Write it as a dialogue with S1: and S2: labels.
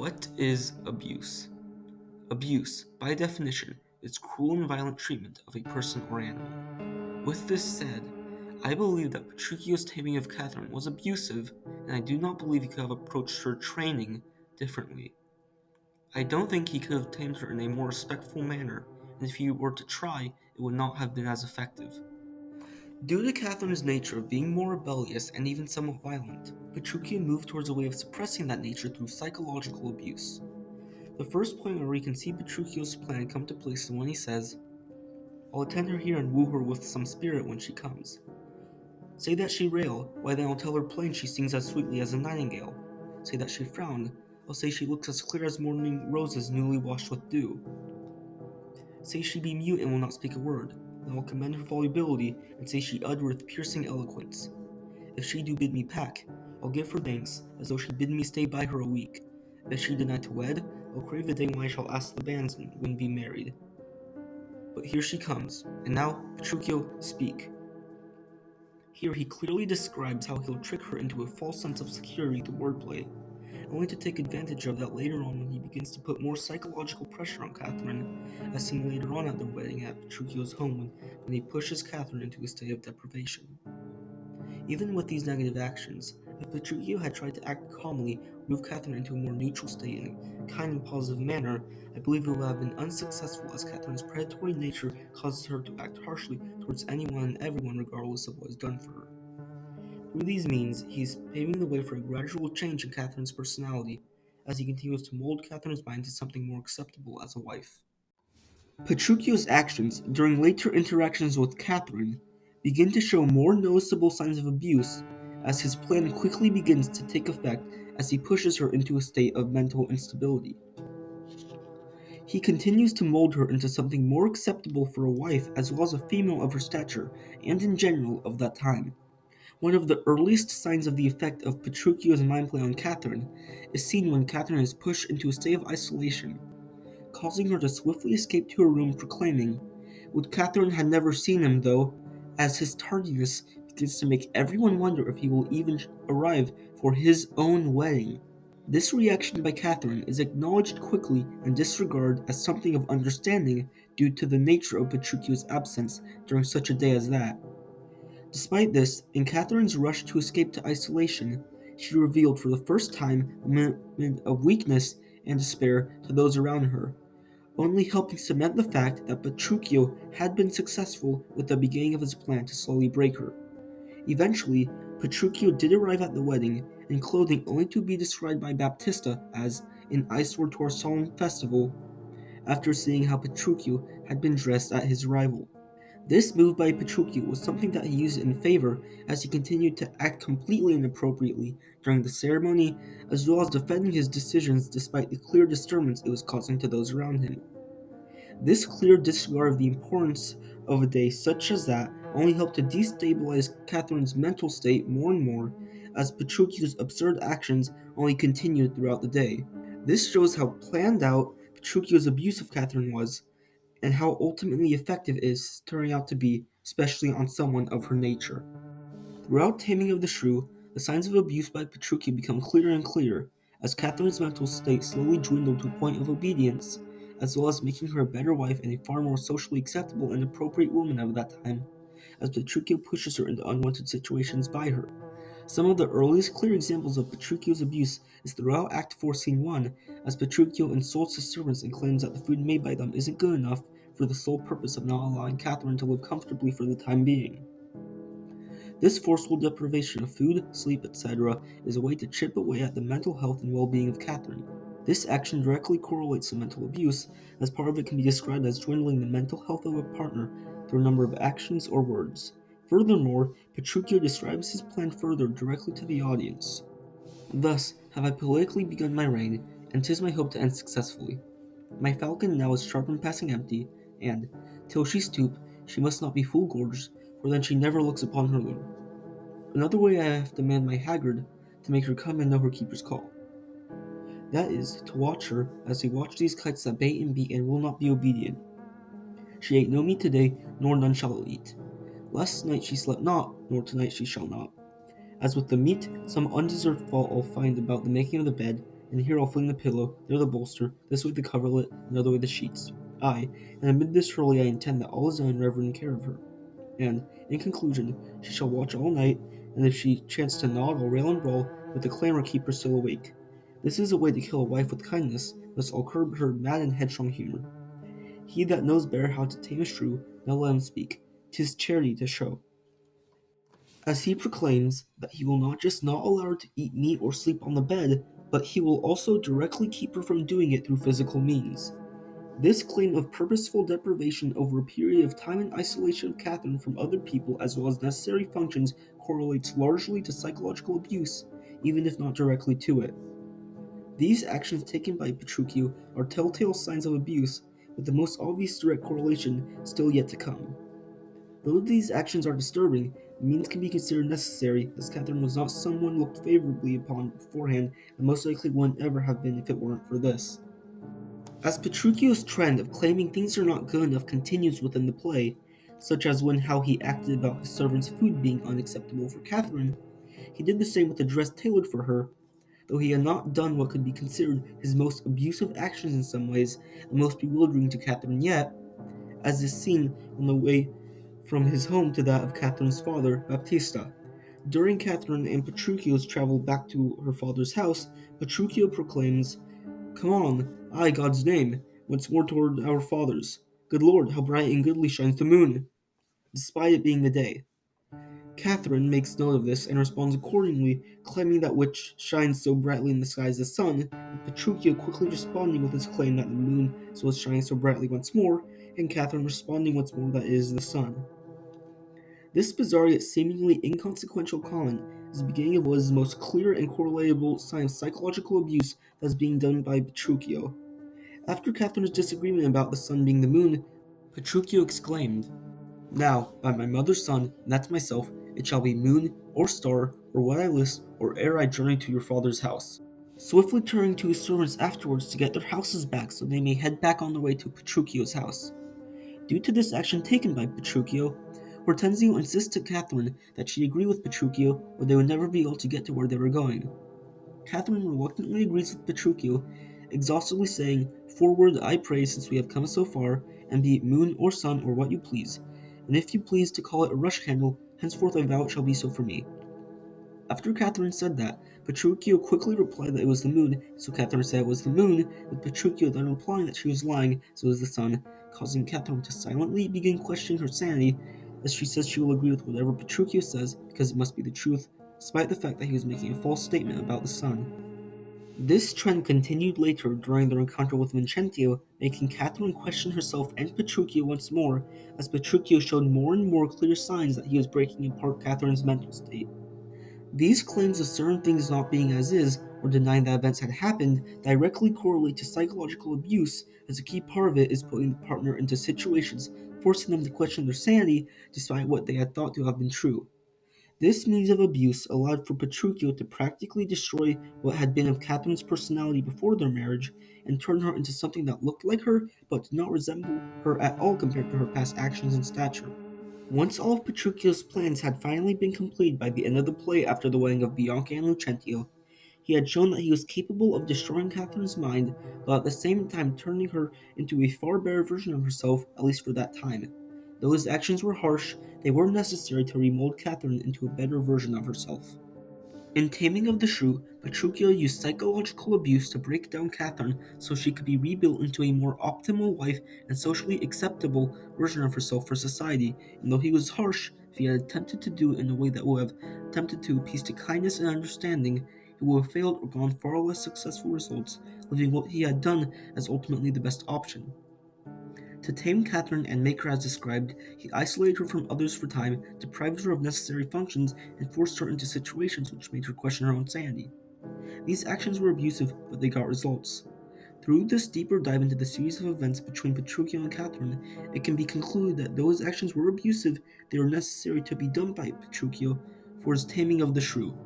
S1: What is abuse? Abuse, by definition, is cruel and violent treatment of a person or animal. With this said, I believe that Petruchio's taming of Katherine was abusive, and I do not believe he could have approached her training differently. I don't think he could have tamed her in a more respectful manner, and if he were to try, it would not have been as effective. Due to Catherine's nature of being more rebellious and even somewhat violent, Petruchio moved towards a way of suppressing that nature through psychological abuse. The first point where we can see Petruchio's plan come to place is when he says, "I'll attend her here and woo her with some spirit when she comes. Say that she rail, why then I'll tell her plain she sings as sweetly as a nightingale. Say that she frown, I'll say she looks as clear as morning roses newly washed with dew. Say she be mute and will not speak a word, then I'll commend her volubility, and say she uttereth piercing eloquence. If she do bid me pack, I'll give her thanks, as though she bid me stay by her a week. If she deny to wed, I'll crave the day when I shall ask the bandsman when be married. But here she comes, and now, Petruchio, speak." Here he clearly describes how he'll trick her into a false sense of security through wordplay, only to take advantage of that later on when he begins to put more psychological pressure on Katherine, as seen later on at their wedding at Petruchio's home when he pushes Katherine into a state of deprivation. Even with these negative actions, if Petruchio had tried to act calmly, move Katherine into a more neutral state in a kind and positive manner, I believe it would have been unsuccessful, as Katherine's predatory nature causes her to act harshly towards anyone and everyone regardless of what is done for her. Through these means, he is paving the way for a gradual change in Katherine's personality, as he continues to mold Katherine's mind into something more acceptable as a wife. Petruchio's actions during later interactions with Katherine begin to show more noticeable signs of abuse, as his plan quickly begins to take effect as he pushes her into a state of mental instability. He continues to mold her into something more acceptable for a wife as well as a female of her stature, and in general of that time. One of the earliest signs of the effect of Petruchio's mind play on Katherine is seen when Katherine is pushed into a state of isolation, causing her to swiftly escape to her room proclaiming, "Would Katherine had never seen him, though, as his tardiness begins to make everyone wonder if he will even arrive for his own wedding." This reaction by Katherine is acknowledged quickly and disregarded as something of understanding due to the nature of Petruchio's absence during such a day as that. Despite this, in Katherine's rush to escape to isolation, she revealed for the first time a moment of weakness and despair to those around her, only helping cement the fact that Petruchio had been successful with the beginning of his plan to slowly break her. Eventually, Petruchio did arrive at the wedding, in clothing only to be described by Baptista as an eyesore to our solemn festival, after seeing how Petruchio had been dressed at his arrival. This move by Petruchio was something that he used in favor as he continued to act completely inappropriately during the ceremony, as well as defending his decisions despite the clear disturbance it was causing to those around him. This clear disregard of the importance of a day such as that only helped to destabilize Catherine's mental state more and more, as Petruchio's absurd actions only continued throughout the day. This shows how planned out Petruchio's abuse of Katherine was, and how ultimately effective it is turning out to be, especially on someone of her nature. Throughout Taming of the Shrew, the signs of abuse by Petruchio become clearer and clearer, as Catherine's mental state slowly dwindled to a point of obedience, as well as making her a better wife and a far more socially acceptable and appropriate woman of that time, as Petruchio pushes her into unwanted situations by her. Some of the earliest clear examples of Petruchio's abuse is throughout Act 4, Scene 1, as Petruchio insults his servants and claims that the food made by them isn't good enough for the sole purpose of not allowing Katherine to live comfortably for the time being. This forceful deprivation of food, sleep, etc. is a way to chip away at the mental health and well-being of Katherine. This action directly correlates to mental abuse, as part of it can be described as dwindling the mental health of a partner through a number of actions or words. Furthermore, Petruchio describes his plan further directly to the audience. "Thus have I politically begun my reign, and 'tis my hope to end successfully. My falcon now is sharp and passing empty, and, till she stoop, she must not be full gorged, for then she never looks upon her loom. Another way I have to man my haggard, to make her come and know her keeper's call. That is, to watch her, as we watch these kites that bait and beat and will not be obedient. She ate no meat today, nor none shall eat. Last night she slept not, nor tonight she shall not. As with the meat, some undeserved fault I'll find about the making of the bed, and here I'll fling the pillow, there the bolster, this way the coverlet, another way the sheets. Ay, and amid this hurly I intend that all is done in reverent care of her. And, in conclusion, she shall watch all night, and if she chance to nod or rail and brawl, with the clamour keep her still awake. This is a way to kill a wife with kindness, thus I'll curb her mad and headstrong humour. He that knows better how to tame a shrew, now let him speak. 'Tis charity to show. As he proclaims that he will not just not allow her to eat meat or sleep on the bed, but he will also directly keep her from doing it through physical means. This claim of purposeful deprivation over a period of time and isolation of Katherine from other people as well as necessary functions correlates largely to psychological abuse, even if not directly to it. These actions taken by Petruchio are telltale signs of abuse, with the most obvious direct correlation still yet to come. Though these actions are disturbing, the means can be considered necessary, as Katherine was not someone looked favorably upon beforehand, and most likely wouldn't ever have been if it weren't for this. As Petruchio's trend of claiming things are not good enough continues within the play, such as when how he acted about his servant's food being unacceptable for Katherine, he did the same with the dress tailored for her, though he had not done what could be considered his most abusive actions in some ways, and most bewildering to Katherine yet, as is seen on the way from his home to that of Katherine's father, Baptista. During Katherine and Petruchio's travel back to her father's house, Petruchio proclaims, "Come on, aye, God's name, once more toward our fathers. Good Lord, how bright and goodly shines the moon, despite it being the day." Katherine makes note of this and responds accordingly, claiming that which shines so brightly in the sky is the sun, with Petruchio quickly responding with his claim that the moon was shining so brightly once more, and Katherine responding once more that it is the sun. This bizarre yet seemingly inconsequential comment is the beginning of what is the most clear and correlatable sign of psychological abuse that is being done by Petruchio. After Catherine's disagreement about the sun being the moon, Petruchio exclaimed, "Now, by my mother's son, and that's myself, it shall be moon, or star, or what I list, or ere I journey to your father's house." Swiftly turning to his servants afterwards to get their houses back so they may head back on their way to Petruchio's house. Due to this action taken by Petruchio, Hortensio insists to Katherine that she agree with Petruchio or they would never be able to get to where they were going. Katherine reluctantly agrees with Petruchio, exhaustively saying, "Forward, I pray, since we have come so far, and be it moon or sun or what you please. And if you please to call it a rush candle, henceforth I vow it shall be so for me." After Katherine said that, Petruchio quickly replied that it was the moon, so Katherine said it was the moon, with Petruchio then replying that she was lying, so it was the sun, causing Katherine to silently begin questioning her sanity, as she says she will agree with whatever Petruchio says because it must be the truth, despite the fact that he was making a false statement about the sun. This trend continued later during their encounter with Vincentio, making Katherine question herself and Petruchio once more, as Petruchio showed more and more clear signs that he was breaking apart Katherine's mental state. These claims of certain things not being as is, or denying that events had happened, directly correlate to psychological abuse, as a key part of it is putting the partner into situations, forcing them to question their sanity despite what they had thought to have been true. This means of abuse allowed for Petruchio to practically destroy what had been of Catherine's personality before their marriage, and turn her into something that looked like her, but did not resemble her at all compared to her past actions and stature. Once all of Petruchio's plans had finally been completed by the end of the play after the wedding of Bianca and Lucentio, he had shown that he was capable of destroying Catherine's mind, while at the same time turning her into a far better version of herself, at least for that time. Though his actions were harsh, they were necessary to remold Katherine into a better version of herself. In Taming of the Shrew, Petruchio used psychological abuse to break down Katherine so she could be rebuilt into a more optimal wife and socially acceptable version of herself for society, and though he was harsh, if he had attempted to do it in a way that would have attempted to appease to kindness and understanding, he would have failed or gone far less successful results, leaving what he had done as ultimately the best option. To tame Katherine and make her as described, he isolated her from others for time, deprived her of necessary functions, and forced her into situations which made her question her own sanity. These actions were abusive, but they got results. Through this deeper dive into the series of events between Petruchio and Katherine, it can be concluded that those actions were abusive, they were necessary to be done by Petruchio for his taming of the shrew.